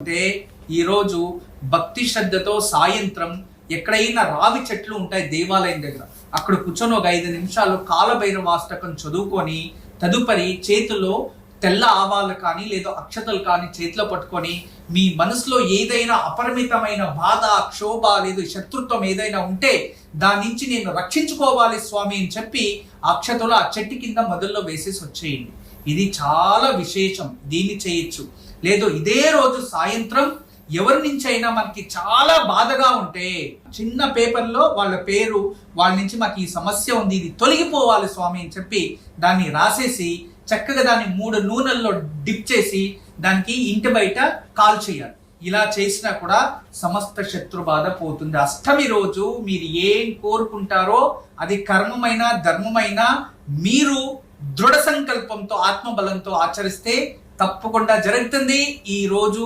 అంటే ఈరోజు భక్తి శ్రద్ధతో సాయంత్రం ఎక్కడైనా రావి చెట్లు ఉంటాయి దేవాలయం దగ్గర, అక్కడ కూర్చొని ఒక 5 నిమిషాలు కాలభైరవాష్టకం చదువుకొని తదుపరి చేతిలో తెల్ల ఆవాలు కానీ లేదా అక్షతలు కానీ చేతిలో పట్టుకొని మీ మనసులో ఏదైనా అపరిమితమైన బాధ, క్షోభ లేదు శత్రుత్వం ఏదైనా ఉంటే దాని నుంచి నేను రక్షించుకోవాలి స్వామి అని చెప్పి అక్షతలు ఆ చెట్టు కింద మొదల్లో వేసేసి వచ్చేయండి. ఇది చాలా విశేషం, దీన్ని చేయొచ్చు. లేదు ఇదే రోజు సాయంత్రం ఎవరి నుంచి అయినా మనకి చాలా బాధగా ఉంటే చిన్న పేపర్లో వాళ్ళ పేరు, వాళ్ళ నుంచి మాకు ఈ సమస్య ఉంది, ఇది తొలగిపోవాలి స్వామి అని చెప్పి దాన్ని రాసేసి చక్కగా దాన్ని 3 నూనెల్లో డిప్ చేసి దానికి ఇంటి బయట కాల్ చేయాలి. ఇలా చేసినా కూడా సమస్త శత్రు బాధ పోతుంది. అష్టమి రోజు మీరు ఏం కోరుకుంటారో అది కర్మమైన ధర్మమైన మీరు దృఢ సంకల్పంతో ఆత్మబలంతో ఆచరిస్తే తప్పకుండా జరుగుతుంది. ఈ రోజు